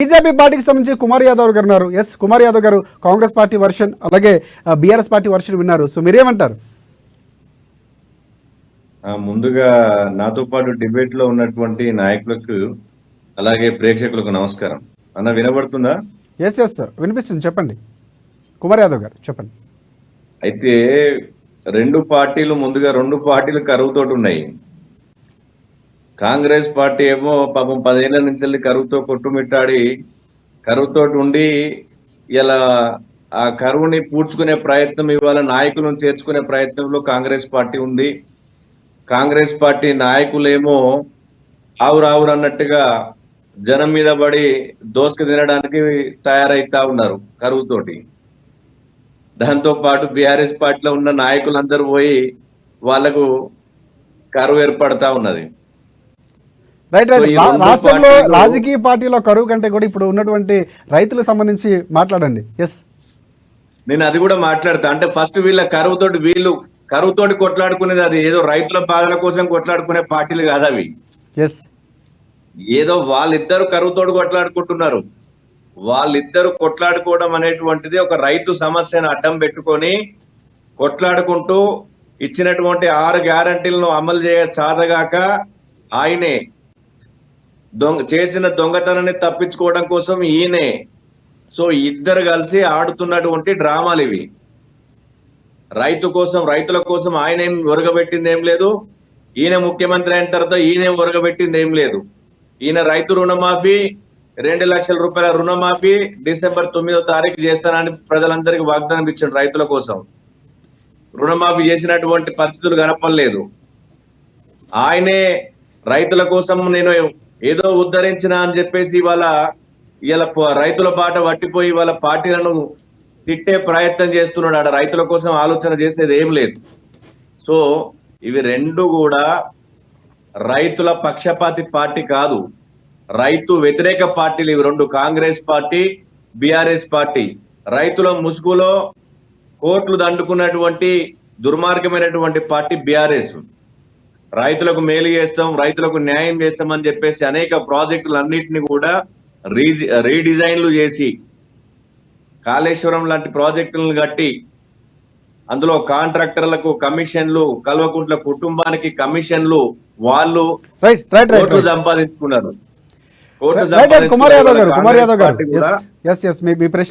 BJP పార్టీకి సంబంధించి కుమార్ యాదవ్ గారు ఉన్నారు. ఎస్, కుమార్ యాదవ్ గారు కాంగ్రెస్ పార్టీ వర్షన్ అలాగే బీఆర్ఎస్ పార్టీ వర్షన్ విన్నారు. సో మీరేమంటారు? ముందుగా నాతో పాటు డిబేట్ లో ఉన్నటువంటి నాయకులకు అలాగే ప్రేక్షకులకు నమస్కారం. అన్న వినబడుతుందా? ఎస్ ఎస్ సార్, వినిపిస్తుంది, చెప్పండి. కుమార్ యాదవ్ గారు చెప్పండి. అయితే ముందుగా రెండు పార్టీలు కరువుతోటి ఉన్నాయి. కాంగ్రెస్ పార్టీ ఏమో పాపం 10 ఏళ్ల నుంచి వెళ్ళి కరువుతో కొట్టుమిట్టాడి కరువుతోటి ఉండి ఇలా ఆ కరువుని పూడ్చుకునే ప్రయత్నం, ఇవాళ నాయకులను చేర్చుకునే ప్రయత్నంలో కాంగ్రెస్ పార్టీ ఉంది. కాంగ్రెస్ పార్టీ నాయకులేమో ఆవురావురు అన్నట్టుగా జనం మీద పడి దోసుకు తినడానికి తయారైతా ఉన్నారు కరువుతోటి. దాంతో పాటు బీఆర్ఎస్ పార్టీలో ఉన్న నాయకులందరూ పోయి వాళ్లకు కరువు ఏర్పడతా ఉన్నది. Right right. రాష్ట్రంలో రాజకీయ పార్టీలో కరువు కంటే కూడా ఇప్పుడు ఉన్నటువంటి రైతులకు సంబంధించి మాట్లాడండి. ఎస్, నేను అది కూడా మాట్లాడతా. అంటే ఫస్ట్ వీళ్ళు కరువుతోటి కొట్లాడుకునేది అది ఏదో రైతుల బాధల కోసం కొట్లాడుకునే పార్టీలు కాదు అవి. ఎస్, ఏదో వాళ్ళిద్దరు కరువుతోటి కొట్లాడుకుంటున్నారు. వాళ్ళిద్దరు కొట్లాడుకోవడం అనేటువంటిది ఒక రైతు సమస్యను అడ్డం పెట్టుకొని కొట్లాడుకుంటూ ఇచ్చినటువంటి 6 గ్యారంటీలను అమలు చేయ చాదగాక ఆయనే చేసిన దొంగతనాన్ని తప్పించుకోవడం కోసం ఈయనే. సో ఇద్దరు కలిసి ఆడుతున్నటువంటి డ్రామాలు ఇవి. రైతుల కోసం ఆయన ఏం ఒరగబెట్టింది ఏం లేదు. ఈయన ముఖ్యమంత్రి అయిన తర్వాత ఈయనేం ఒరగబెట్టింది ఏం లేదు. ఈయన రైతు రుణమాఫీ 2 లక్షల రూపాయల రుణమాఫీ డిసెంబర్ 9వ తారీఖు చేస్తానని ప్రజలందరికీ వాగ్దానం ఇచ్చాడు. రైతుల కోసం రుణమాఫీ చేసినటువంటి పరిస్థితులు కనపడలేదు. ఆయనే రైతుల కోసం నేను ఏదో ఉద్ధరించిన అని చెప్పేసి ఇలా రైతుల బాట పట్టిపోయి వాళ్ళ పార్టీలను తిట్టే ప్రయత్నం చేస్తున్నాడు. ఆడ రైతుల కోసం ఆలోచన చేసేది ఏం లేదు. సో ఇవి రెండు కూడా రైతుల పక్షపాతి పార్టీ కాదు, రైతు వ్యతిరేక పార్టీలు ఇవి రెండు. Congress party, BRS party. రైతుల ముసుగులో కోట్లు దండుకున్నటువంటి దుర్మార్గమైనటువంటి పార్టీ బీఆర్ఎస్. రైతులకు మేలు చేస్తాం, రైతులకు న్యాయం చేస్తామని చెప్పేసి అనేక ప్రాజెక్టులన్నింటినీ కూడా రీడిజైన్లు చేసి కాళేశ్వరం లాంటి ప్రాజెక్టులను కట్టి అందులో కాంట్రాక్టర్లకు కమిషన్లు, కల్వకుంట్ల కుటుంబానికి కమిషన్లు, వాళ్ళు కోట్లు సంపాదించుకున్నారు. కుమార్ యాదవ్ గారు మీ ప్రశ్న